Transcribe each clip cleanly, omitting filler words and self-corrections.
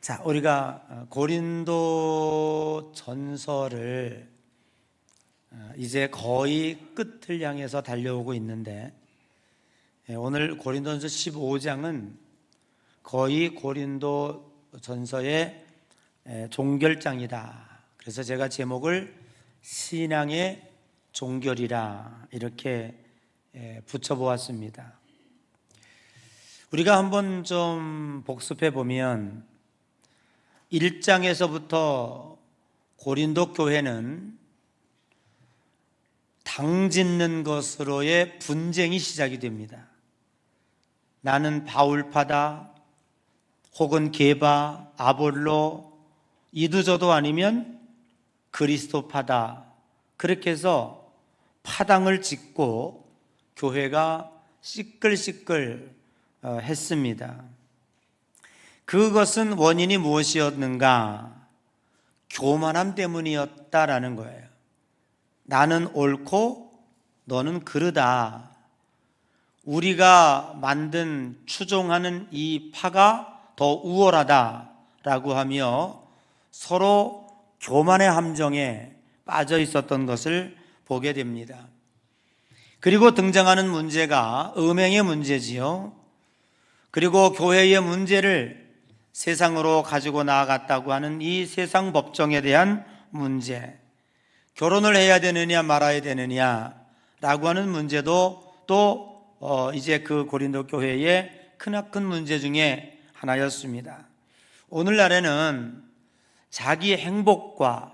자, 우리가 고린도 전서를 이제 거의 끝을 향해서 달려오고 있는데, 오늘 고린도전서 15장은 거의 고린도 전서의 종결장이다. 그래서 제가 제목을 신앙의 종결이라 이렇게 붙여보았습니다. 우리가 한번 좀 복습해 보면 1장에서부터 고린도 교회는 당 짓는 것으로의 분쟁이 시작이 됩니다. 나는 바울파다, 혹은 게바, 아볼로, 이두저도 아니면 그리스도파다. 그렇게 해서 파당을 짓고 교회가 시끌시끌 했습니다. 그것은 원인이 무엇이었는가? 교만함 때문이었다라는 거예요. 나는 옳고 너는 그르다. 우리가 만든 추종하는 이 파가 더 우월하다라고 하며 서로 교만의 함정에 빠져 있었던 것을 보게 됩니다. 그리고 등장하는 문제가 음행의 문제지요. 그리고 교회의 문제를 세상으로 가지고 나아갔다고 하는 이 세상 법정에 대한 문제, 결혼을 해야 되느냐 말아야 되느냐라고 하는 문제도 또 이제 그 고린도 교회의 크나큰 문제 중에 하나였습니다. 오늘날에는 자기의 행복과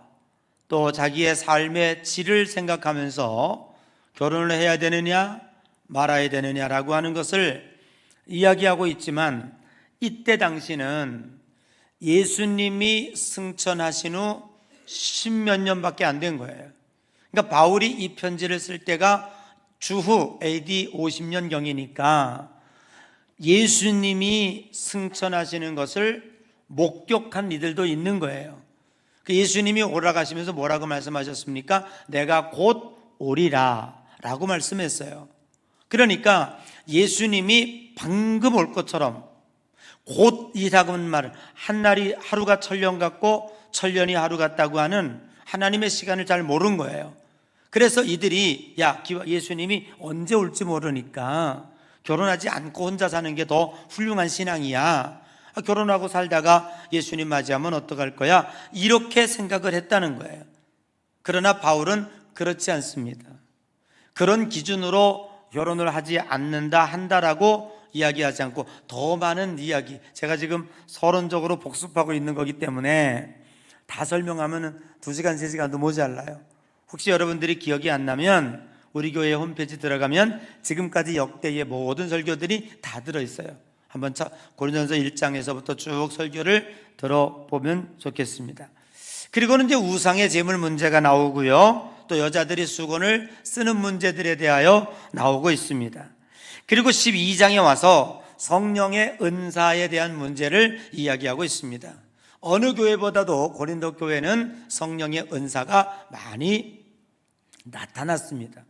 또 자기의 삶의 질을 생각하면서 결혼을 해야 되느냐 말아야 되느냐라고 하는 것을 이야기하고 있지만, 이때 당시는 예수님이 승천하신 후 10몇 년밖에 안 된 거예요. 그러니까 바울이 이 편지를 쓸 때가 주후 AD 50년경이니까 예수님이 승천하시는 것을 목격한 이들도 있는 거예요. 예수님이 올라가시면서 뭐라고 말씀하셨습니까? 내가 곧 오리라 라고 말씀했어요. 그러니까 예수님이 방금 올 것처럼, 곧이라고는 말은 한날이 하루가 천년 같고 천년이 하루 같다고 하는 하나님의 시간을 잘 모른 거예요. 그래서 이들이 예수님이 언제 올지 모르니까 결혼하지 않고 혼자 사는 게 더 훌륭한 신앙이야. 결혼하고 살다가 예수님 맞이하면 어떡할 거야? 이렇게 생각을 했다는 거예요. 그러나 바울은 그렇지 않습니다. 그런 기준으로 결혼을 하지 않는다 한다라고 이야기하지 않고 더 많은 이야기, 제가 지금 서론적으로 복습하고 있는 거기 때문에 다 설명하면 2시간, 3시간도 모자라요. 혹시 여러분들이 기억이 안 나면 우리 교회 홈페이지 들어가면 지금까지 역대의 모든 설교들이 다 들어있어요. 한번 고린도전서 1장에서부터 쭉 설교를 들어보면 좋겠습니다. 그리고는 이제 우상의 제물 문제가 나오고요, 또 여자들이 수건을 쓰는 문제들에 대하여 나오고 있습니다. 그리고 12장에 와서 성령의 은사에 대한 문제를 이야기하고 있습니다. 어느 교회보다도 고린도 교회는 성령의 은사가 많이 나타났습니다.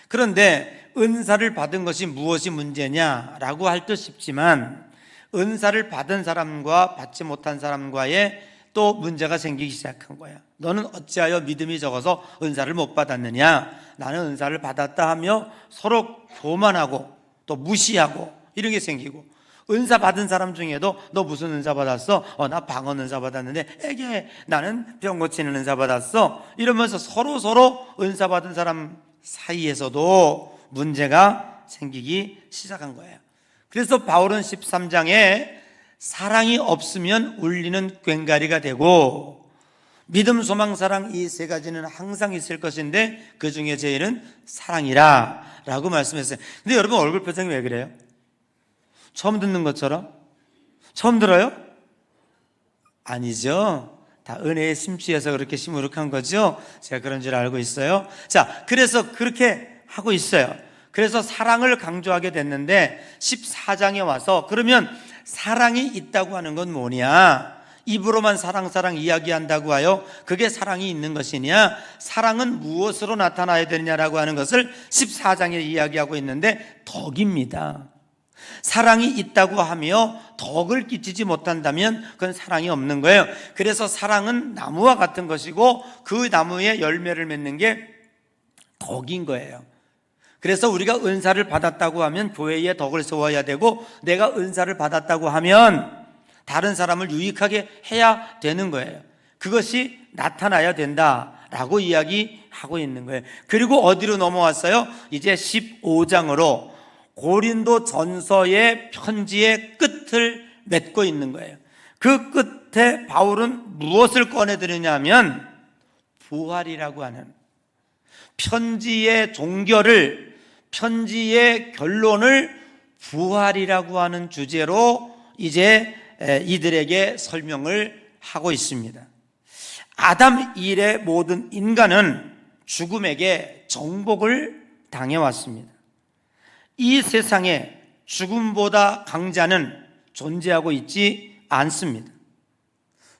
그런데 은사를 받은 것이 무엇이 문제냐라고 할 듯 싶지만, 은사를 받은 사람과 받지 못한 사람과의 또 문제가 생기기 시작한 거야. 너는 어찌하여 믿음이 적어서 은사를 못 받았느냐? 나는 은사를 받았다 하며 서로 교만하고 또 무시하고 이런 게 생기고, 은사 받은 사람 중에도 너 무슨 은사 받았어? 나 방언 은사 받았는데 에게 나는 병 고치는 은사 받았어. 이러면서 서로 은사 받은 사람 사이에서도 문제가 생기기 시작한 거예요. 그래서 바울은 13장에 사랑이 없으면 울리는 꽹과리가 되고, 믿음, 소망, 사랑 이 세 가지는 항상 있을 것인데 그 중에 제일은 사랑이라 라고 말씀했어요. 근데 여러분 얼굴 표정이 왜 그래요? 처음 듣는 것처럼? 처음 들어요? 아니죠. 다 은혜에 심취해서 그렇게 시무룩한 거죠. 제가 그런 줄 알고 있어요. 자, 그래서 그렇게 하고 있어요. 그래서 사랑을 강조하게 됐는데 14장에 와서 그러면 사랑이 있다고 하는 건 뭐냐? 입으로만 사랑 이야기한다고 하여 그게 사랑이 있는 것이냐? 사랑은 무엇으로 나타나야 되느냐라고 하는 것을 14장에 이야기하고 있는데 덕입니다. 사랑이 있다고 하며 덕을 끼치지 못한다면 그건 사랑이 없는 거예요. 그래서 사랑은 나무와 같은 것이고 그 나무에 열매를 맺는 게 덕인 거예요. 그래서 우리가 은사를 받았다고 하면 교회에 덕을 세워야 되고, 내가 은사를 받았다고 하면 다른 사람을 유익하게 해야 되는 거예요. 그것이 나타나야 된다라고 이야기하고 있는 거예요. 그리고 어디로 넘어왔어요? 이제 15장으로 고린도 전서의 편지의 끝을 맺고 있는 거예요. 그 끝에 바울은 무엇을 꺼내드느냐면 부활이라고 하는, 편지의 종결을, 편지의 결론을 부활이라고 하는 주제로 이제 이들에게 설명을 하고 있습니다. 아담 이래 모든 인간은 죽음에게 정복을 당해왔습니다. 이 세상에 죽음보다 강자는 존재하고 있지 않습니다.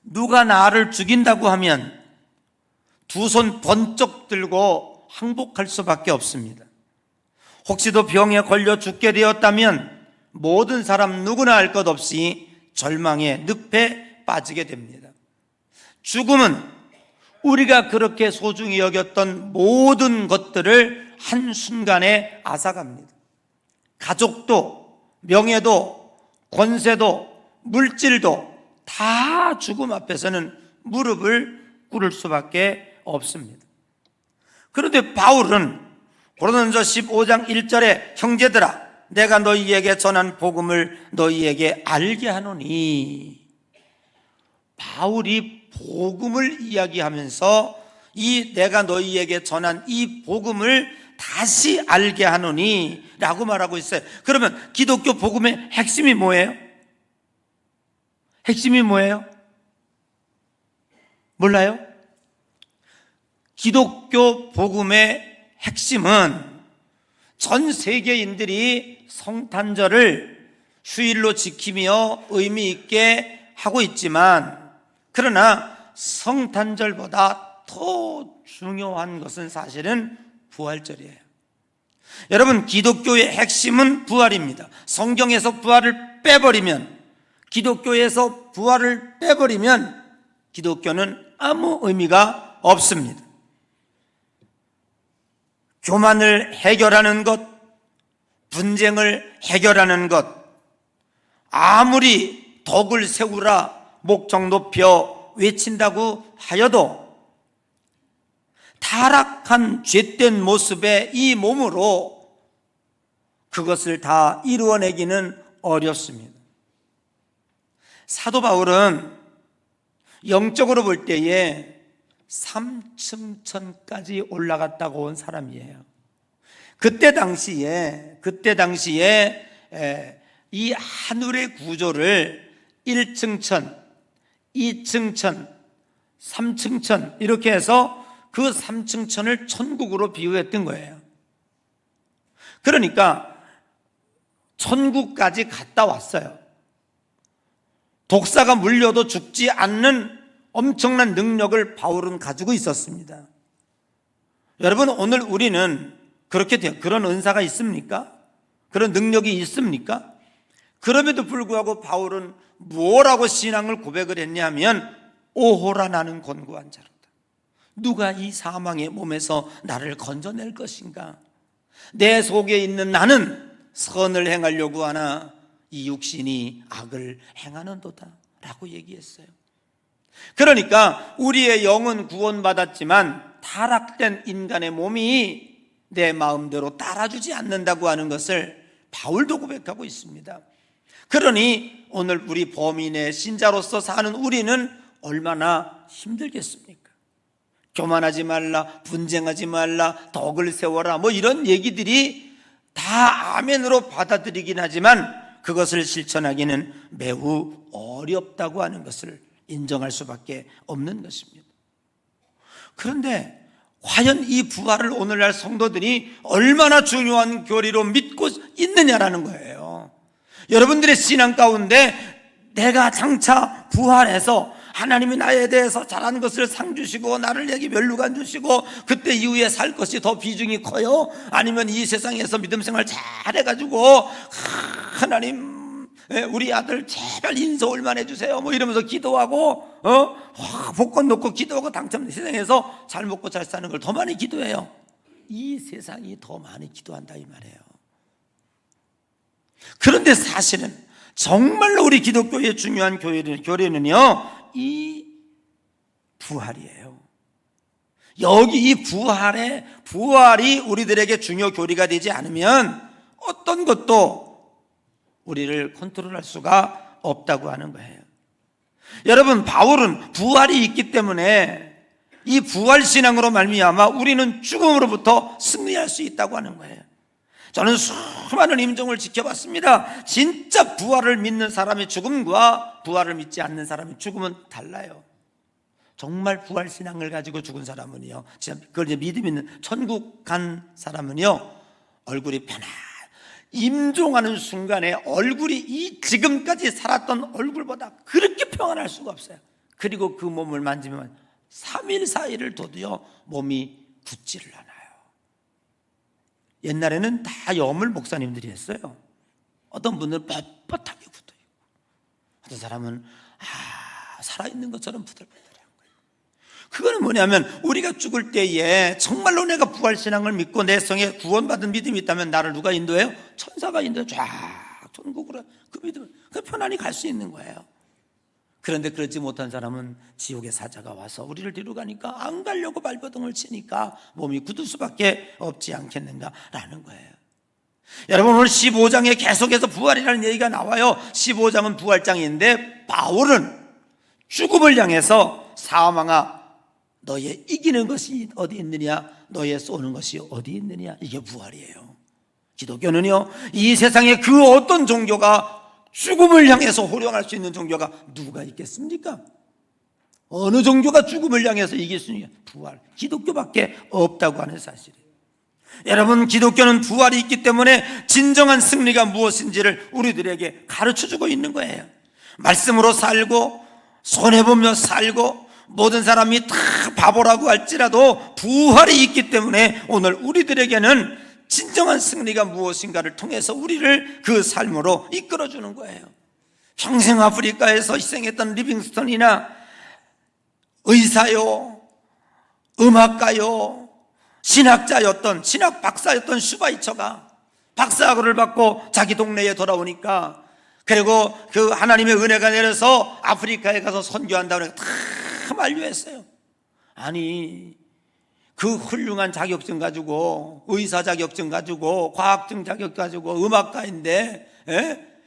누가 나를 죽인다고 하면 두 손 번쩍 들고 항복할 수밖에 없습니다. 혹시도 병에 걸려 죽게 되었다면 모든 사람 누구나 알 것 없이 절망의 늪에 빠지게 됩니다. 죽음은 우리가 그렇게 소중히 여겼던 모든 것들을 한순간에 앗아갑니다. 가족도, 명예도, 권세도, 물질도 다 죽음 앞에서는 무릎을 꿇을 수밖에 없습니다. 그런데 바울은 고린도전서 15장 1절에 형제들아 내가 너희에게 전한 복음을 너희에게 알게 하노니, 바울이 복음을 이야기하면서 이 내가 너희에게 전한 이 복음을 다시 알게 하노니 라고 말하고 있어요. 그러면 기독교 복음의 핵심이 뭐예요? 핵심이 뭐예요? 몰라요? 기독교 복음의 핵심은 전 세계인들이 성탄절을 휴일로 지키며 의미 있게 하고 있지만, 그러나 성탄절보다 더 중요한 것은 사실은 부활절이에요. 여러분, 기독교의 핵심은 부활입니다. 성경에서 부활을 빼버리면, 기독교에서 부활을 빼버리면 기독교는 아무 의미가 없습니다. 교만을 해결하는 것, 분쟁을 해결하는 것, 아무리 덕을 세우라 목청 높여 외친다고 하여도 타락한 죄된 모습의 이 몸으로 그것을 다 이루어내기는 어렵습니다. 사도 바울은 영적으로 볼 때에 3층천까지 올라갔다고 온 사람이에요. 그때 당시에 이 하늘의 구조를 1층천, 2층천, 3층천 이렇게 해서 그 3층천을 천국으로 비유했던 거예요. 그러니까 천국까지 갔다 왔어요. 독사가 물려도 죽지 않는 엄청난 능력을 바울은 가지고 있었습니다. 여러분, 오늘 우리는 그렇게 돼요. 그런 은사가 있습니까? 그런 능력이 있습니까? 그럼에도 불구하고 바울은 뭐라고 신앙을 고백을 했냐면, 오호라 나는 곤고한 자로다. 누가 이 사망의 몸에서 나를 건져낼 것인가? 내 속에 있는 나는 선을 행하려고 하나 이 육신이 악을 행하는도다 라고 얘기했어요. 그러니까 우리의 영은 구원받았지만 타락된 인간의 몸이 내 마음대로 따라주지 않는다고 하는 것을 바울도 고백하고 있습니다. 그러니 오늘 우리 범인의 신자로서 사는 우리는 얼마나 힘들겠습니까? 교만하지 말라, 분쟁하지 말라, 덕을 세워라, 뭐 이런 얘기들이 다 아멘으로 받아들이긴 하지만 그것을 실천하기는 매우 어렵다고 하는 것을 인정할 수밖에 없는 것입니다. 그런데 과연 이 부활을 오늘날 성도들이 얼마나 중요한 교리로 믿고 있느냐라는 거예요. 여러분들의 신앙 가운데 내가 장차 부활해서 하나님이 나에 대해서 잘한 것을 상 주시고 나를 여기 멸류관 주시고 그때 이후에 살 것이 더 비중이 커요? 아니면 이 세상에서 믿음 생활 잘해가지고 하나님 우리 아들 제발 인서울만 해주세요 뭐 이러면서 기도하고 복권 놓고 기도하고 당첨, 세상에서 잘 먹고 잘 사는 걸 더 많이 기도해요. 이 세상이 더 많이 기도한다 이 말이에요. 그런데 사실은 정말로 우리 기독교의 중요한 교리는요 이 부활이에요. 여기 이 부활이 우리들에게 중요 교리가 되지 않으면 어떤 것도 우리를 컨트롤할 수가 없다고 하는 거예요. 여러분, 바울은 부활이 있기 때문에 이 부활신앙으로 말미암아 우리는 죽음으로부터 승리할 수 있다고 하는 거예요. 저는 수많은 임종을 지켜봤습니다. 진짜 부활을 믿는 사람의 죽음과 부활을 믿지 않는 사람의 죽음은 달라요. 정말 부활신앙을 가지고 죽은 사람은요, 그걸 이제 믿음 있는 천국 간 사람은요, 얼굴이 임종하는 순간에 얼굴이 이 지금까지 살았던 얼굴보다 그렇게 평안할 수가 없어요. 그리고 그 몸을 만지면 3일 4일을 둬도요 몸이 굳지를 않아요. 옛날에는 다 염을 목사님들이 했어요. 어떤 분들은 뻣뻣하게 굳어있고 어떤 사람은 살아있는 것처럼 부들부들해요. 그거는 뭐냐면 우리가 죽을 때에 정말로 내가 부활신앙을 믿고 내 성에 구원받은 믿음이 있다면 나를 누가 인도해요? 천사가 인도해 쫙 천국으로. 그 믿음은 편안히 갈 수 있는 거예요. 그런데 그렇지 못한 사람은 지옥의 사자가 와서 우리를 뒤로 가니까 안 가려고 발버둥을 치니까 몸이 굳을 수밖에 없지 않겠는가라는 거예요. 여러분, 오늘 15장에 계속해서 부활이라는 얘기가 나와요. 15장은 부활장인데 바울은 죽음을 향해서 사망아 너의 이기는 것이 어디 있느냐, 너의 쏘는 것이 어디 있느냐, 이게 부활이에요. 기독교는요 이 세상에 그 어떤 종교가 죽음을 향해서 호령할 수 있는 종교가 누가 있겠습니까? 어느 종교가 죽음을 향해서 이길 수 있느냐? 부활, 기독교밖에 없다고 하는 사실이에요. 여러분, 기독교는 부활이 있기 때문에 진정한 승리가 무엇인지를 우리들에게 가르쳐주고 있는 거예요. 말씀으로 살고 손해보며 살고 모든 사람이 다 바보라고 할지라도 부활이 있기 때문에 오늘 우리들에게는 진정한 승리가 무엇인가를 통해서 우리를 그 삶으로 이끌어주는 거예요. 평생 아프리카에서 희생했던 리빙스턴이나 의사요, 음악가요, 신학자였던, 신학 박사였던 슈바이처가 박사학위를 받고 자기 동네에 돌아오니까, 그리고 그 하나님의 은혜가 내려서 아프리카에 가서 선교한다고 해서 다 만류했어요. 아니, 그 훌륭한 자격증 가지고, 의사 자격증 가지고, 과학증 자격 가지고, 음악가인데,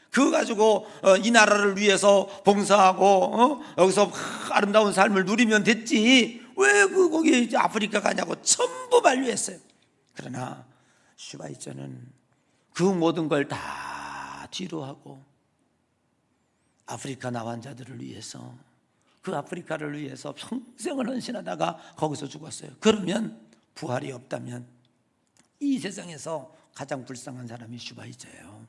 그거 가지고 이 나라를 위해서 봉사하고 여기서 아름다운 삶을 누리면 됐지, 왜 거기 아프리카 가냐고 전부 만류했어요. 그러나 슈바이처는 그 모든 걸 다 뒤로 하고 아프리카 나환자들을 위해서, 그 아프리카를 위해서 평생을 헌신하다가 거기서 죽었어요. 그러면 부활이 없다면 이 세상에서 가장 불쌍한 사람이 슈바이처예요.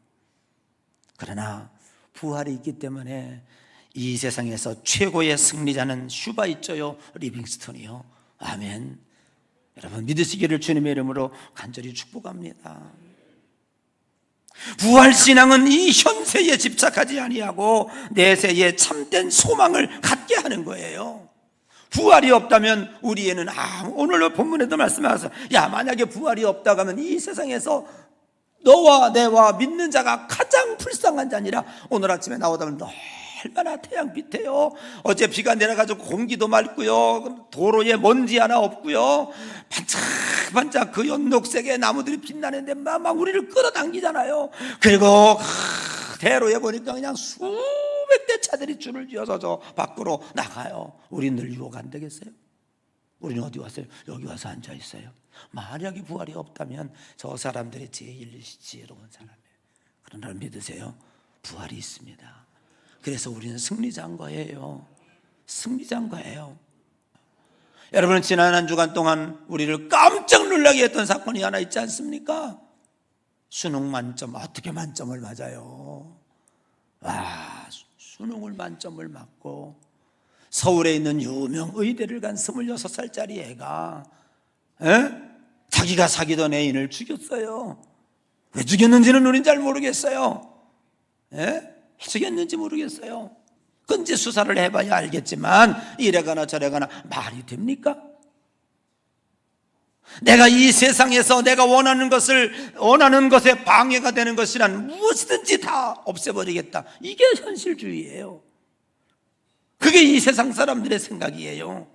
그러나 부활이 있기 때문에 이 세상에서 최고의 승리자는 슈바이처요, 리빙스턴이요. 아멘. 여러분, 믿으시기를 주님의 이름으로 간절히 축복합니다. 부활신앙은 이 현세에 집착하지 아니하고 내세에 참된 소망을 갖게 하는 거예요. 부활이 없다면 우리에는 오늘 본문에도 말씀하셔서 만약에 부활이 없다고 하면 이 세상에서 너와 내와 믿는 자가 가장 불쌍한 자니라. 오늘 아침에 나오다 보면 얼마나 태양빛이에요. 어제 비가 내려가지고 공기도 맑고요, 도로에 먼지 하나 없고요, 반짝반짝 그 연녹색의 나무들이 빛나는데 막 우리를 끌어당기잖아요. 그리고 대로에 보니까 그냥 수백 대 차들이 줄을 지어서 저 밖으로 나가요. 우리는 늘 유혹 안 되겠어요? 우리는 어디 왔어요? 여기 와서 앉아 있어요. 만약에 부활이 없다면 저 사람들이 제일 지혜로운 사람이에요. 그러나 믿으세요, 부활이 있습니다. 그래서 우리는 승리자인 거예요. 승리자인 거예요. 여러분, 지난 한 주간 동안 우리를 깜짝 놀라게 했던 사건이 하나 있지 않습니까? 수능 만점. 어떻게 만점을 맞아요? 수능을 만점을 맞고 서울에 있는 유명 의대를 간 26살짜리 애가 자기가 사귀던 애인을 죽였어요. 왜 죽였는지는 우린 잘 모르겠어요. 왜 죽였는지 모르겠어요. 그건 이제 수사를 해봐야 알겠지만 이래가나 저래가나 말이 됩니까? 내가 이 세상에서 내가 원하는 것에 방해가 되는 것이란 무엇이든지 다 없애버리겠다. 이게 현실주의예요. 그게 이 세상 사람들의 생각이에요.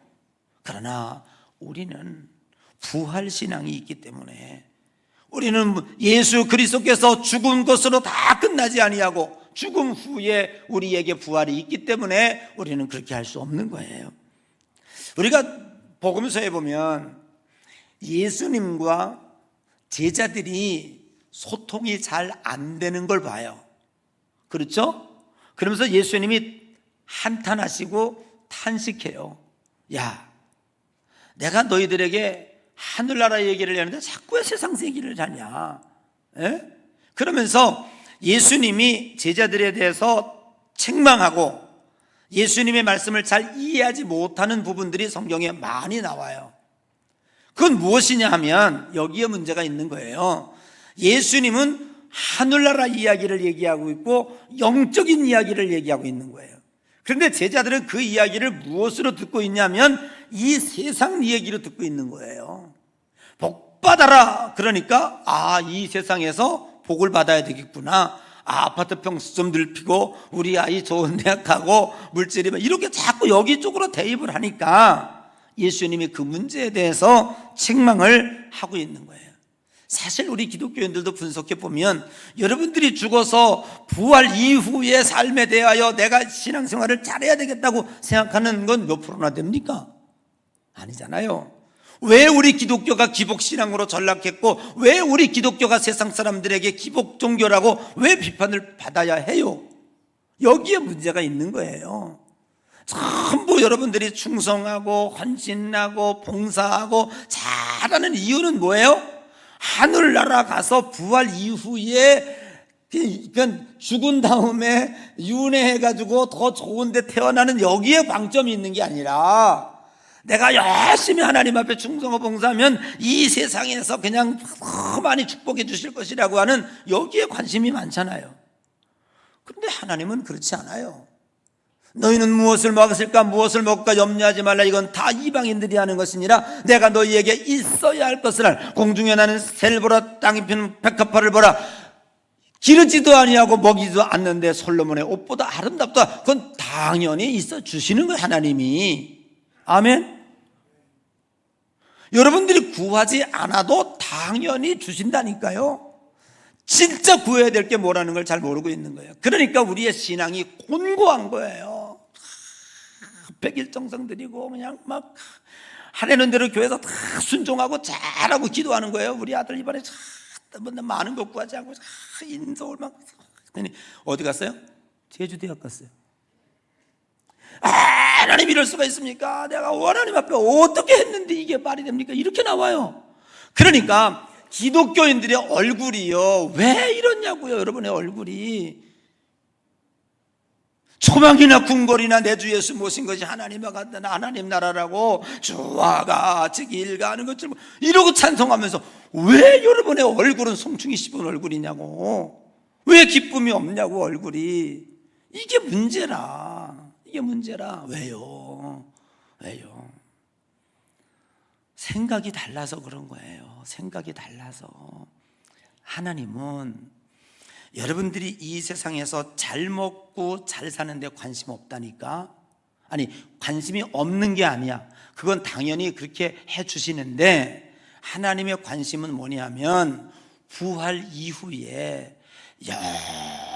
그러나 우리는 부활신앙이 있기 때문에 우리는 예수 그리스도께서 죽은 것으로 다 끝나지 아니하고 죽음 후에 우리에게 부활이 있기 때문에 우리는 그렇게 할 수 없는 거예요. 우리가 복음서에 보면 예수님과 제자들이 소통이 잘 안 되는 걸 봐요. 그렇죠? 그러면서 예수님이 한탄하시고 탄식해요. 야, 내가 너희들에게 하늘나라 얘기를 하는데 자꾸 왜 세상 얘기를 하냐? 그러면서 예수님이 제자들에 대해서 책망하고 예수님의 말씀을 잘 이해하지 못하는 부분들이 성경에 많이 나와요. 그건 무엇이냐 하면 여기에 문제가 있는 거예요. 예수님은 하늘나라 이야기를 얘기하고 있고 영적인 이야기를 얘기하고 있는 거예요. 그런데 제자들은 그 이야기를 무엇으로 듣고 있냐면 이 세상 얘기로 듣고 있는 거예요. 복 받아라. 그러니까 이 세상에서 복을 받아야 되겠구나. 아파트 평수 좀 넓히고 우리 아이 좋은 대학 가고 물질이 이렇게 자꾸 여기 쪽으로 대입을 하니까 예수님이 그 문제에 대해서 책망을 하고 있는 거예요. 사실 우리 기독교인들도 분석해 보면 여러분들이 죽어서 부활 이후의 삶에 대하여 내가 신앙생활을 잘해야 되겠다고 생각하는 건 몇 프로나 됩니까? 아니잖아요. 왜 우리 기독교가 기복신앙으로 전락했고 왜 우리 기독교가 세상 사람들에게 기복 종교라고 왜 비판을 받아야 해요? 여기에 문제가 있는 거예요. 전부 여러분들이 충성하고 헌신하고 봉사하고 잘하는 이유는 뭐예요? 하늘나라 가서 부활 이후에 죽은 다음에 윤회해가지고 더 좋은 데 태어나는 여기에 방점이 있는 게 아니라 내가 열심히 하나님 앞에 충성하고 봉사하면 이 세상에서 그냥 더 많이 축복해 주실 것이라고 하는 여기에 관심이 많잖아요. 그런데 하나님은 그렇지 않아요. 너희는 무엇을 먹었을까 무엇을 먹을까 염려하지 말라. 이건 다 이방인들이 하는 것이니라. 내가 너희에게 있어야 할 것을 알. 공중에 나는 새를 보라, 땅에 피는 백합화를 보라. 기르지도 아니하고 먹이지도 않는데 솔로몬의 옷보다 아름답다. 그건 당연히 있어 주시는 거예요, 하나님이. 아멘. 여러분들이 구하지 않아도 당연히 주신다니까요. 진짜 구해야 될 게 뭐라는 걸 잘 모르고 있는 거예요. 그러니까 우리의 신앙이 곤고한 거예요. 백일정성 드리고 그냥 막 하려는 대로 교회에서 다 순종하고 잘하고 기도하는 거예요. 우리 아들 이번에 많은 거 구하지 않고 인서울 막 어디 갔어요? 제주대학 갔어요. 하나님 이럴 수가 있습니까? 내가 하나님 앞에 어떻게 했는데 이게 말이 됩니까? 이렇게 나와요. 그러니까 기독교인들의 얼굴이요, 왜 이러냐고요. 여러분의 얼굴이 초막이나 궁궐이나 내 주 예수 모신 것이 하나님과 같다, 하나님 나라라고 주와 같이 길 가는 것처럼 이러고 찬송하면서 왜 여러분의 얼굴은 송충이 씹은 얼굴이냐고, 왜 기쁨이 없냐고 얼굴이. 이게 문제라. 왜요? 생각이 달라서 그런 거예요. 생각이 달라서. 하나님은 여러분들이 이 세상에서 잘 먹고 잘 사는데 관심 없다니까? 아니, 관심이 없는 게 아니야. 그건 당연히 그렇게 해 주시는데 하나님의 관심은 뭐냐면 부활 이후에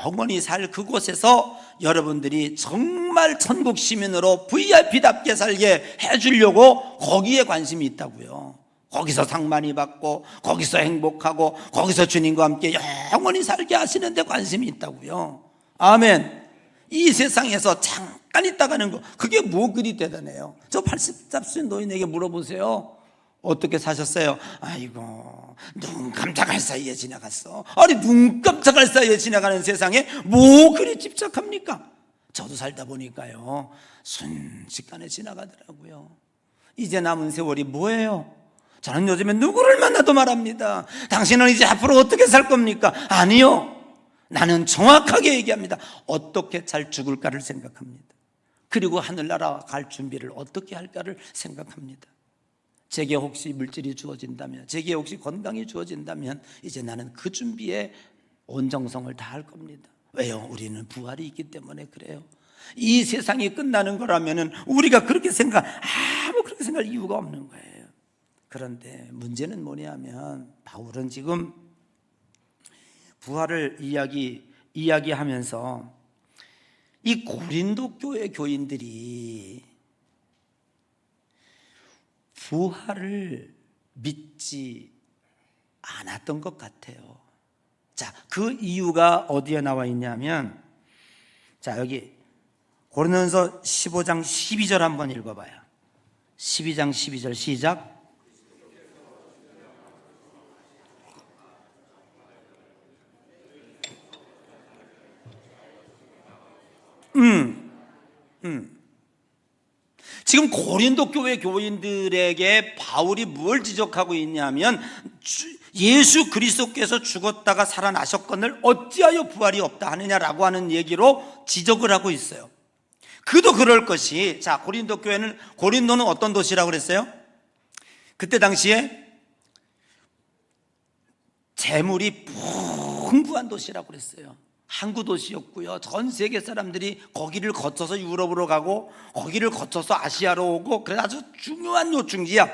영원히 살 그곳에서 여러분들이 정말 천국 시민으로 VIP답게 살게 해주려고 거기에 관심이 있다고요. 거기서 상 많이 받고 거기서 행복하고 거기서 주님과 함께 영원히 살게 하시는데 관심이 있다고요. 아멘. 이 세상에서 잠깐 있다가는 거, 그게 뭐 그리 대단해요. 저 80잡수인 노인에게 물어보세요. 어떻게 사셨어요? 아이고, 눈 깜짝할 사이에 지나갔어. 아니, 눈 깜짝할 사이에 지나가는 세상에 뭐 그리 집착합니까? 저도 살다 보니까요, 순식간에 지나가더라고요. 이제 남은 세월이 뭐예요? 저는 요즘에 누구를 만나도 말합니다. 당신은 이제 앞으로 어떻게 살 겁니까? 아니요, 나는 정확하게 얘기합니다. 어떻게 잘 죽을까를 생각합니다. 그리고 하늘나라 갈 준비를 어떻게 할까를 생각합니다. 제게 혹시 물질이 주어진다면, 제게 혹시 건강이 주어진다면 이제 나는 그 준비에 온 정성을 다할 겁니다. 왜요? 우리는 부활이 있기 때문에 그래요. 이 세상이 끝나는 거라면 우리가 그렇게 그렇게 생각할 이유가 없는 거예요. 그런데 문제는 뭐냐면, 바울은 지금 부활을 이야기하면서 이 고린도 교회 교인들이 부활을 믿지 않았던 것 같아요. 자, 그 이유가 어디에 나와 있냐면, 자, 여기 고린도전서 15장 12절 한번 읽어봐요. 12장 12절 시작. 지금 고린도 교회 교인들에게 바울이 뭘 지적하고 있냐면, 예수 그리스도께서 죽었다가 살아나셨거늘 어찌하여 부활이 없다 하느냐라고 하는 얘기로 지적을 하고 있어요. 그도 그럴 것이, 자, 고린도는 어떤 도시라고 그랬어요? 그때 당시에 재물이 풍부한 도시라고 그랬어요. 항구 도시였고요. 전 세계 사람들이 거기를 거쳐서 유럽으로 가고 거기를 거쳐서 아시아로 오고, 그래서 아주 중요한 요충지야.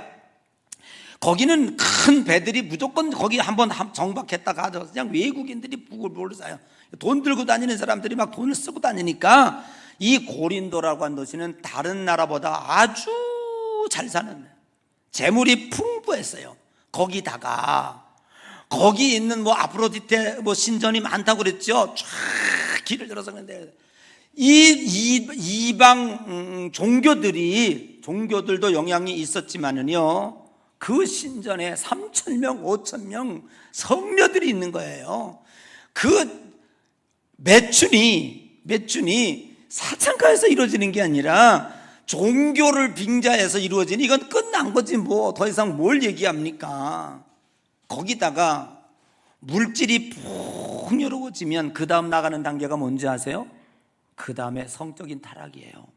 거기는 큰 배들이 무조건 거기 한번 정박했다가 그냥 외국인들이 북을 쌓아요. 돈 들고 다니는 사람들이 막 돈을 쓰고 다니니까 이 고린도라고 한 도시는 다른 나라보다 아주 잘 사는, 재물이 풍부했어요. 거기다가 거기 있는 아프로디테 신전이 많다고 그랬죠. 쫙 길을 들어서. 그런데 이방 종교들도 영향이 있었지만은요, 그 신전에 3,000명, 5,000명 성녀들이 있는 거예요. 그 매춘이 사창가에서 이루어지는 게 아니라 종교를 빙자해서 이루어지는, 이건 끝난 거지 더 이상 뭘 얘기합니까? 거기다가 물질이 풍요로워지면 그 다음 나가는 단계가 뭔지 아세요? 그 다음에 성적인 타락이에요.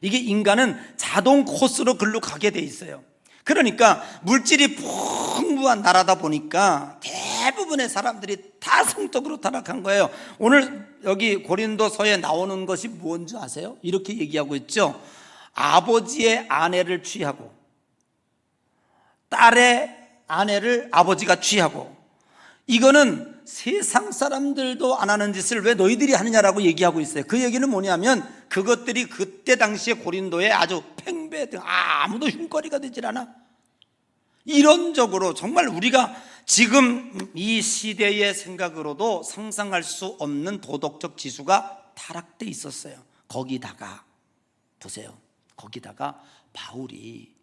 이게 인간은 자동 코스로 글로 가게 돼 있어요. 그러니까 물질이 풍부한 나라다 보니까 대부분의 사람들이 다 성적으로 타락한 거예요. 오늘 여기 고린도서에 나오는 것이 뭔지 아세요? 이렇게 얘기하고 있죠. 아버지의 아내를 취하고 딸의 아내를 아버지가 취하고, 이거는 세상 사람들도 안 하는 짓을 왜 너희들이 하느냐라고 얘기하고 있어요. 그 얘기는 뭐냐면, 그것들이 그때 당시에 고린도에 아주 팽배했던, 아무도 흉거리가 되질 않아. 이론적으로 정말 우리가 지금 이 시대의 생각으로도 상상할 수 없는 도덕적 지수가 타락돼 있었어요. 거기다가 보세요. 거기다가 바울이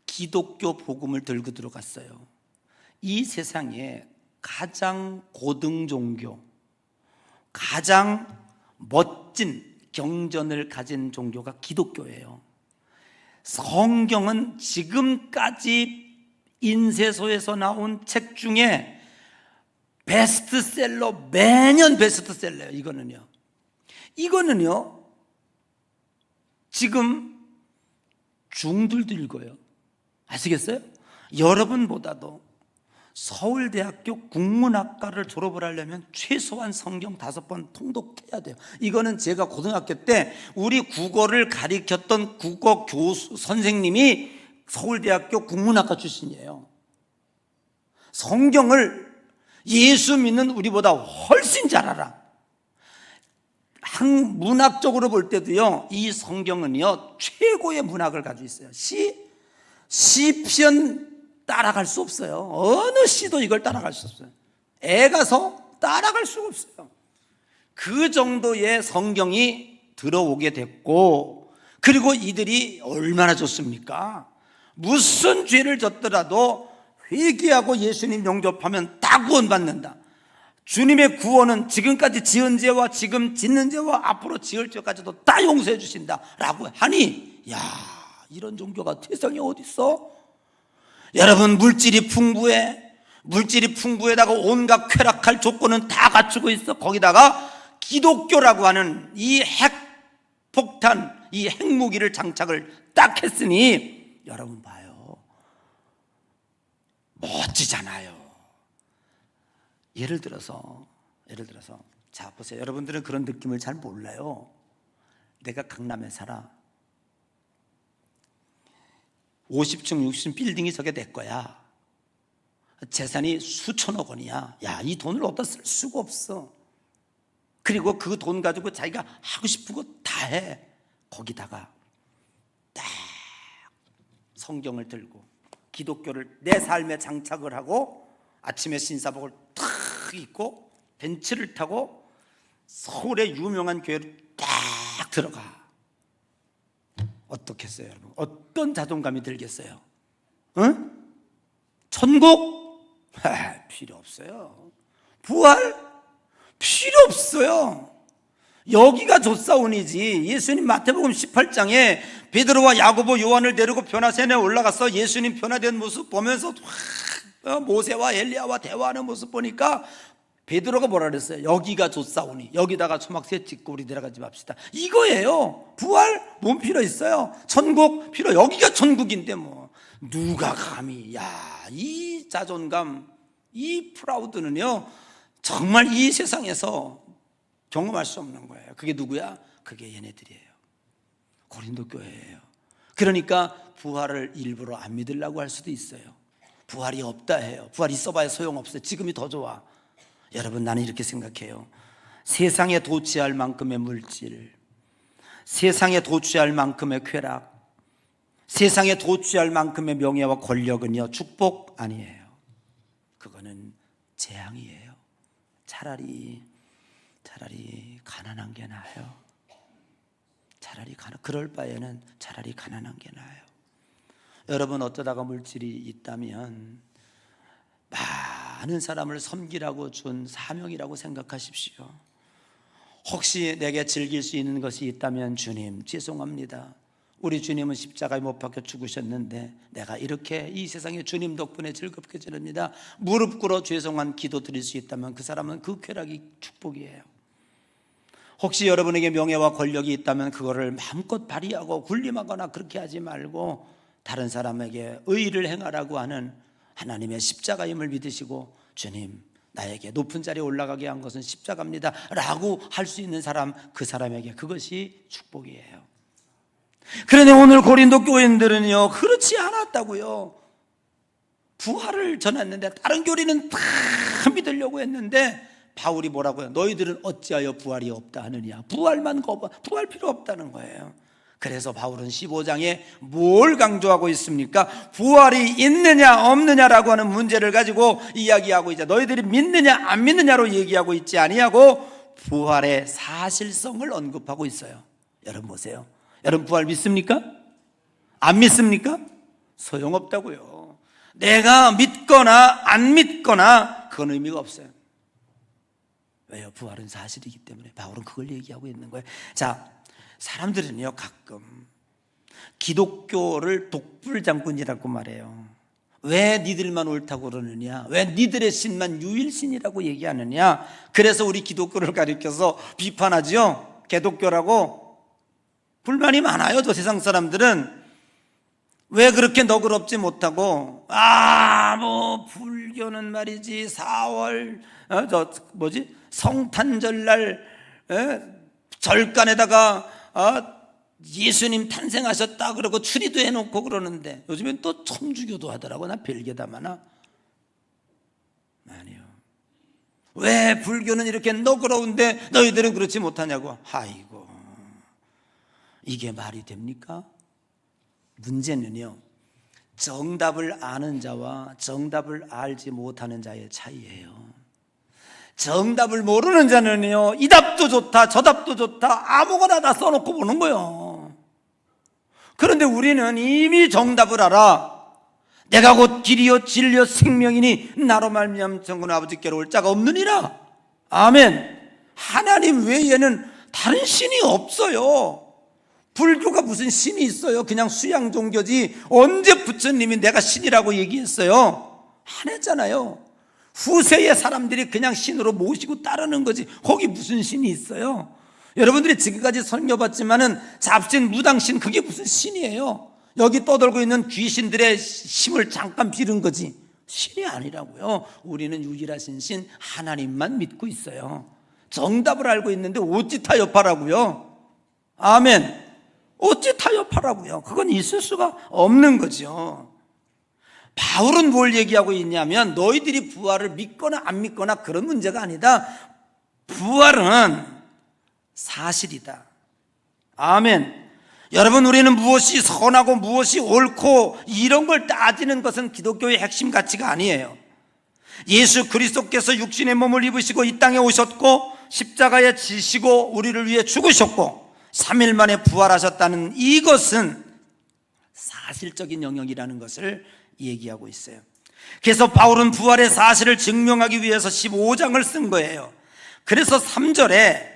기독교 복음을 들고 들어갔어요. 이 세상에 가장 고등 종교, 가장 멋진 경전을 가진 종교가 기독교예요. 성경은 지금까지 인쇄소에서 나온 책 중에 베스트셀러, 매년 베스트셀러예요. 이거는요 지금 중들도 읽어요. 아시겠어요? 여러분보다도 서울대학교 국문학과를 졸업을 하려면 최소한 성경 5번 통독해야 돼요. 이거는 제가 고등학교 때 우리 국어를 가르쳤던 국어 교수 선생님이 서울대학교 국문학과 출신이에요. 성경을 예수 믿는 우리보다 훨씬 잘 알아. 문학적으로 볼 때도요, 이 성경은요 최고의 문학을 가지고 있어요. 시편 따라갈 수 없어요. 어느 시도 이걸 따라갈 수 없어요. 애가서 따라갈 수가 없어요. 그 정도의 성경이 들어오게 됐고, 그리고 이들이 얼마나 좋습니까? 무슨 죄를 졌더라도 회개하고 예수님 영접하면 다 구원받는다. 주님의 구원은 지금까지 지은 죄와 지금 짓는 죄와 앞으로 지을 죄까지도 다 용서해 주신다라고 하니, 야, 이런 종교가 세상에 어디 있어? 여러분, 물질이 풍부해다가 온갖 쾌락할 조건은 다 갖추고 있어. 거기다가 기독교라고 하는 이 핵폭탄, 이 핵무기를 장착을 딱 했으니 여러분 봐요, 멋지잖아요. 예를 들어서 자 보세요. 여러분들은 그런 느낌을 잘 몰라요. 내가 강남에 살아. 50층 60층 빌딩이 저게 내 거야. 재산이 수천억 원이야. 야, 이 돈을 어디다 쓸 수가 없어. 그리고 그 돈 가지고 자기가 하고 싶은 거 다 해. 거기다가 딱 성경을 들고 기독교를 내 삶에 장착을 하고 아침에 신사복을 탁 입고 벤츠를 타고 서울의 유명한 교회를 딱 들어가. 어떻겠어요, 여러분? 어떤 자존감이 들겠어요? 응? 천국? 필요 없어요. 부활? 필요 없어요. 여기가 좋사온이지. 예수님 마태복음 18장에 베드로와 야고보 요한을 데리고 변화산에 올라가서 예수님 변화된 모습 보면서 모세와 엘리야와 대화하는 모습 보니까 베드로가 뭐라 그랬어요? 여기가 좋사오니 여기다가 초막새 찍고 우리 들어가지 맙시다. 이거예요. 부활? 뭔 필요 있어요? 천국? 필요. 여기가 천국인데 뭐 누가 감히. 야, 이 자존감, 이 프라우드는요 정말 이 세상에서 경험할 수 없는 거예요. 그게 누구야? 그게 얘네들이에요. 고린도 교회예요. 그러니까 부활을 일부러 안 믿으려고 할 수도 있어요. 부활이 없다 해요. 부활 있어봐야 소용없어요. 지금이 더 좋아. 여러분, 나는 이렇게 생각해요. 세상에 도취할 만큼의 물질, 세상에 도취할 만큼의 쾌락, 세상에 도취할 만큼의 명예와 권력은요 축복 아니에요. 그거는 재앙이에요. 차라리 가난한 게 나아요. 그럴 바에는 차라리 가난한 게 나아요. 여러분, 어쩌다가 물질이 있다면 많은 사람을 섬기라고 준 사명이라고 생각하십시오. 혹시 내게 즐길 수 있는 것이 있다면 주님 죄송합니다. 우리 주님은 십자가에 못 박혀 죽으셨는데 내가 이렇게 이 세상에 주님 덕분에 즐겁게 지냅니다. 무릎 꿇어 죄송한 기도 드릴 수 있다면 그 사람은 그 쾌락이 축복이에요. 혹시 여러분에게 명예와 권력이 있다면 그거를 마음껏 발휘하고 군림하거나 그렇게 하지 말고 다른 사람에게 의의를 행하라고 하는 하나님의 십자가임을 믿으시고 주님, 나에게 높은 자리에 올라가게 한 것은 십자가입니다 라고 할 수 있는 사람, 그 사람에게 그것이 축복이에요. 그런데 오늘 고린도 교인들은요 그렇지 않았다고요. 부활을 전했는데 다른 교리는 다 믿으려고 했는데 바울이 뭐라고요? 너희들은 어찌하여 부활이 없다 하느냐. 부활만 부활 필요 없다는 거예요. 그래서 바울은 15장에 뭘 강조하고 있습니까? 부활이 있느냐 없느냐라고 하는 문제를 가지고 이야기하고 이제 너희들이 믿느냐 안 믿느냐로 얘기하고 있지 아니하고 부활의 사실성을 언급하고 있어요. 여러분 보세요. 여러분 부활 믿습니까? 안 믿습니까? 소용없다고요. 내가 믿거나 안 믿거나 그건 의미가 없어요. 왜요? 부활은 사실이기 때문에. 바울은 그걸 얘기하고 있는 거예요. 자, 사람들은요 가끔 기독교를 독불장군이라고 말해요. 왜 니들만 옳다고 그러느냐, 왜 니들의 신만 유일신이라고 얘기하느냐. 그래서 우리 기독교를 가리켜서 비판하죠. 개독교라고. 불만이 많아요. 저 세상 사람들은. 왜 그렇게 너그럽지 못하고 뭐 불교는 말이지 4월 성탄절날 절간에다가 예수님 탄생하셨다 그러고 추리도 해놓고 그러는데 요즘엔 또 천주교도 하더라고. 나 별개다마나. 아니요. 왜 불교는 이렇게 너그러운데 너희들은 그렇지 못하냐고. 아이고, 이게 말이 됩니까? 문제는요 정답을 아는 자와 정답을 알지 못하는 자의 차이예요. 정답을 모르는 자는요 이 답도 좋다 저 답도 좋다 아무거나 다 써놓고 보는 거예요. 그런데 우리는 이미 정답을 알아. 내가 곧 길이요 진리요 생명이니 나로 말미암아 천국의 아버지께로 올 자가 없느니라. 아멘. 하나님 외에는 다른 신이 없어요. 불교가 무슨 신이 있어요? 그냥 수양 종교지. 언제 부처님이 내가 신이라고 얘기했어요? 안 했잖아요. 후세의 사람들이 그냥 신으로 모시고 따르는 거지. 거기 무슨 신이 있어요? 여러분들이 지금까지 설교받지만은 잡신, 무당신, 그게 무슨 신이에요? 여기 떠돌고 있는 귀신들의 힘을 잠깐 빌은 거지. 신이 아니라고요. 우리는 유일하신 신 하나님만 믿고 있어요. 정답을 알고 있는데 어찌 타협하라고요? 아멘. 어찌 타협하라고요? 그건 있을 수가 없는 거죠. 바울은 뭘 얘기하고 있냐면 너희들이 부활을 믿거나 안 믿거나 그런 문제가 아니다. 부활은 사실이다. 아멘. 여러분, 우리는 무엇이 선하고 무엇이 옳고 이런 걸 따지는 것은 기독교의 핵심 가치가 아니에요. 예수 그리스도께서 육신의 몸을 입으시고 이 땅에 오셨고 십자가에 지시고 우리를 위해 죽으셨고 3일 만에 부활하셨다는 이것은 사실적인 영역이라는 것을 얘기하고 있어요. 그래서 바울은 부활의 사실을 증명하기 위해서 15장을 쓴 거예요. 그래서 3절에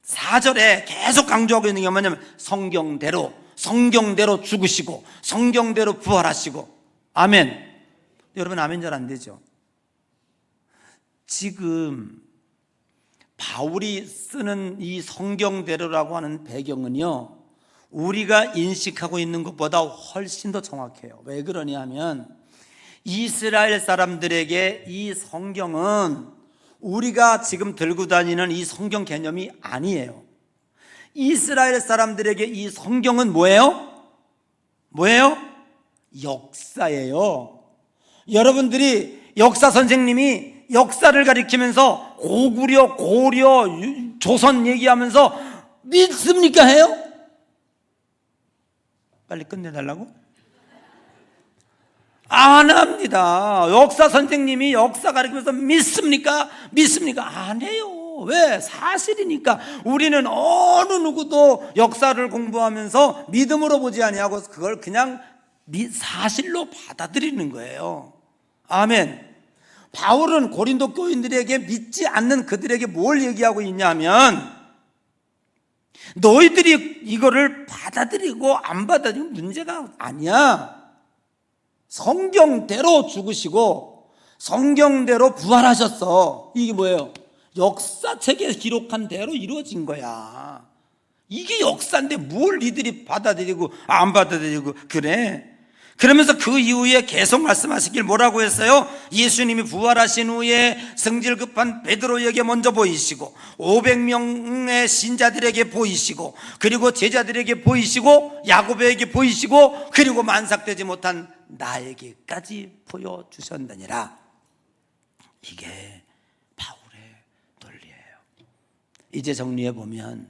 4절에 계속 강조하고 있는 게 뭐냐면 성경대로 죽으시고 성경대로 부활하시고. 아멘. 여러분, 아멘 잘 안 되죠? 지금 바울이 쓰는 이 성경대로라고 하는 배경은요, 우리가 인식하고 있는 것보다 훨씬 더 정확해요. 왜 그러냐 하면 이스라엘 사람들에게 이 성경은 우리가 지금 들고 다니는 이 성경 개념이 아니에요. 이스라엘 사람들에게 이 성경은 뭐예요? 역사예요. 여러분들이 역사 선생님이 역사를 가리키면서 고구려, 고려, 조선 얘기하면서 믿습니까 해요? 빨리 끝내달라고? 안 합니다. 역사 선생님이 역사 가르치면서 믿습니까? 안 해요. 왜? 사실이니까. 우리는 어느 누구도 역사를 공부하면서 믿음으로 보지 아니하고 그걸 그냥 사실로 받아들이는 거예요. 아멘. 바울은 고린도 교인들에게 믿지 않는 그들에게 뭘 얘기하고 있냐면 너희들이 이거를 받아들이고 안 받아들이면 문제가 아니야. 성경대로 죽으시고 성경대로 부활하셨어. 이게 뭐예요? 역사책에 기록한 대로 이루어진 거야. 이게 역사인데 뭘 니들이 받아들이고 안 받아들이고 그래? 그러면서 그 이후에 계속 말씀하시길 뭐라고 했어요? 예수님이 부활하신 후에 성질 급한 베드로에게 먼저 보이시고 500명의 신자들에게 보이시고 그리고 제자들에게 보이시고 야고보에게 보이시고 그리고 만삭되지 못한 나에게까지 보여주셨느니라. 이게 바울의 논리예요. 이제 정리해보면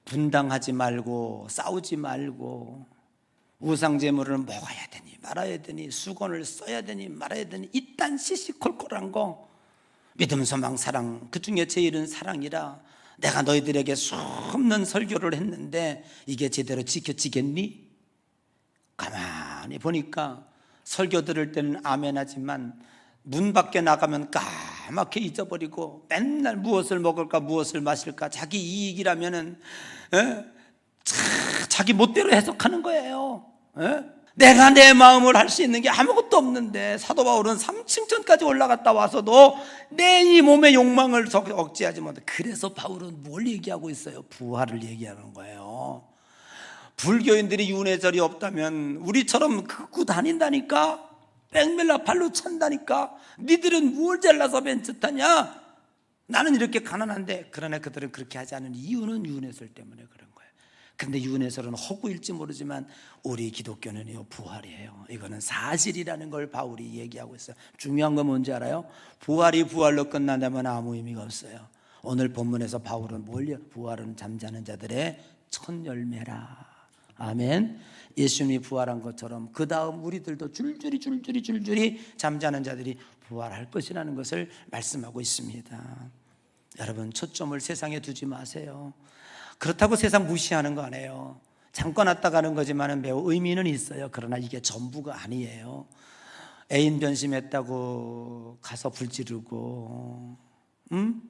분당하지 말고 싸우지 말고 우상제물을 먹어야 되니 말아야 되니 수건을 써야 되니 말아야 되니 이딴 시시콜콜한 거, 믿음, 소망, 사랑, 그 중에 제일은 사랑이라 내가 너희들에게 수없는 설교를 했는데 이게 제대로 지켜지겠니? 가만히 보니까 설교 들을 때는 아멘하지만 문 밖에 나가면 까맣게 잊어버리고 맨날 무엇을 먹을까 무엇을 마실까 자기 이익이라면은 자기 멋대로 해석하는 거예요. 내가 내 마음을 할 수 있는 게 아무것도 없는데 사도 바울은 3층천까지 올라갔다 와서도 내 이 몸의 욕망을 억제하지 못해. 그래서 바울은 뭘 얘기하고 있어요? 부활을 얘기하는 거예요. 불교인들이 윤회절이 없다면 우리처럼 긋고 다닌다니까. 백멜라 팔로 찬다니까. 니들은 뭘 잘나서 벤츠 타냐? 나는 이렇게 가난한데. 그러나 그들은 그렇게 하지 않은 이유는 윤회설 때문에 그런 거예요. 근데 윤회설은 허구일지 모르지만 우리 기독교는요 부활이에요. 이거는 사실이라는 걸 바울이 얘기하고 있어요. 중요한 건 뭔지 알아요? 부활이 부활로 끝난다면 아무 의미가 없어요. 오늘 본문에서 바울은 부활은 잠자는 자들의 첫 열매라. 아멘. 예수님이 부활한 것처럼 그 다음 우리들도 줄줄이 잠자는 자들이 부활할 것이라는 것을 말씀하고 있습니다. 여러분, 초점을 세상에 두지 마세요. 그렇다고 세상 무시하는 거 아니에요. 잠깐 왔다 가는 거지만 매우 의미는 있어요. 그러나 이게 전부가 아니에요. 애인 변심했다고 가서 불 지르고, 응?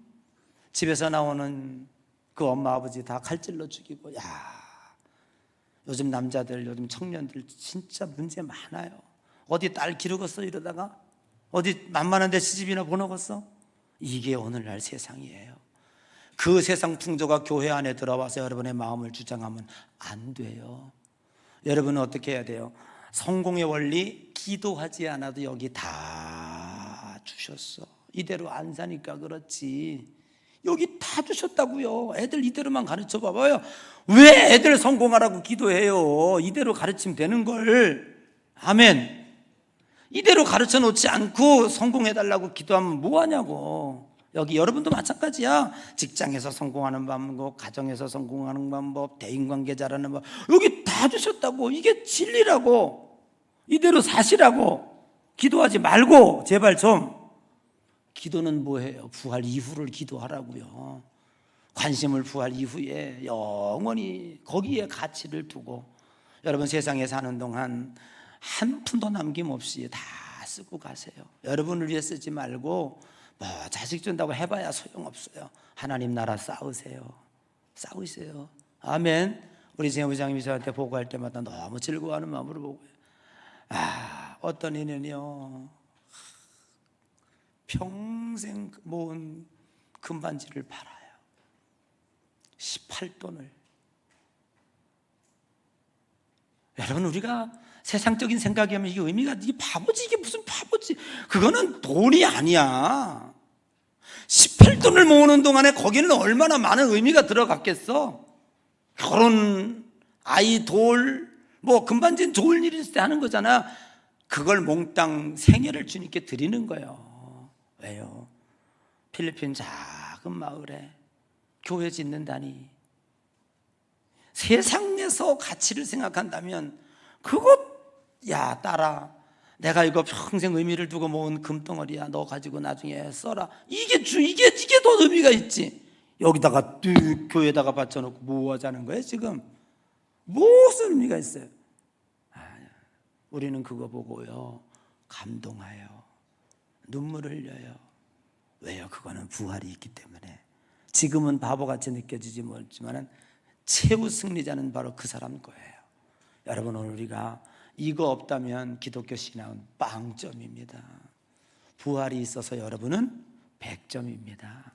집에서 나오는 그 엄마 아버지 다 칼질로 죽이고. 야, 요즘 남자들, 요즘 청년들 진짜 문제 많아요. 어디 딸 기르겠어 이러다가, 어디 만만한 데 시집이나 보내겠어? 이게 오늘날 세상이에요. 그 세상 풍조가 교회 안에 들어와서 여러분의 마음을 주장하면 안 돼요. 여러분은 어떻게 해야 돼요? 성공의 원리, 기도하지 않아도 여기 다 주셨어. 이대로 안 사니까 그렇지. 여기 다 주셨다고요. 애들 이대로만 가르쳐 봐봐요. 왜 애들 성공하라고 기도해요? 이대로 가르치면 되는 걸. 아멘. 이대로 가르쳐 놓지 않고 성공해달라고 기도하면 뭐하냐고. 여기 여러분도 마찬가지야. 직장에서 성공하는 방법, 가정에서 성공하는 방법, 대인관계 잘하는 방법, 여기 다 주셨다고. 이게 진리라고. 이대로 사시라고. 기도하지 말고 제발 좀. 기도는 뭐예요? 부활 이후를 기도하라고요. 관심을 부활 이후에 영원히 거기에 가치를 두고, 여러분 세상에 사는 동안 한 푼도 남김없이 다 쓰고 가세요. 여러분을 위해 쓰지 말고 뭐 자식 준다고 해봐야 소용없어요. 하나님 나라 싸우세요. 싸우세요. 아멘. 우리 재무장님이 저한테 보고할 때마다 너무 즐거워하는 마음으로 보고요. 어떤 이는요, 평생 모은 금반지를 팔아요. 18돈을. 여러분, 우리가 세상적인 생각이 하면 이게 의미가, 이게 바보지, 이게 무슨 바보지. 그거는 돈이 아니야. 18돈을 모으는 동안에 거기는 얼마나 많은 의미가 들어갔겠어. 결혼, 아이, 돌, 뭐 금반지는 좋은 일이 있을 때 하는 거잖아. 그걸 몽땅 생애를 주님께 드리는 거예요. 왜요? 필리핀 작은 마을에 교회 짓는다니. 세상에서 가치를 생각한다면 그것, 야 딸아, 내가 이거 평생 의미를 두고 모은 금덩어리야. 너 가지고 나중에 써라. 이게 더 의미가 있지. 여기다가 뚝 교회에다가 받쳐놓고 뭐 하자는 거예요 지금? 무슨 의미가 있어요? 우리는 그거 보고요 감동하여 눈물을 흘려요. 왜요? 그거는 부활이 있기 때문에. 지금은 바보같이 느껴지지 못하지만 최후 승리자는 바로 그 사람 거예요. 여러분, 오늘 우리가 이거 없다면 기독교 신앙은 빵점입니다. 부활이 있어서 여러분은 100점입니다.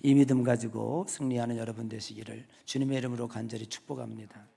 이 믿음 가지고 승리하는 여러분 되시기를 주님의 이름으로 간절히 축복합니다.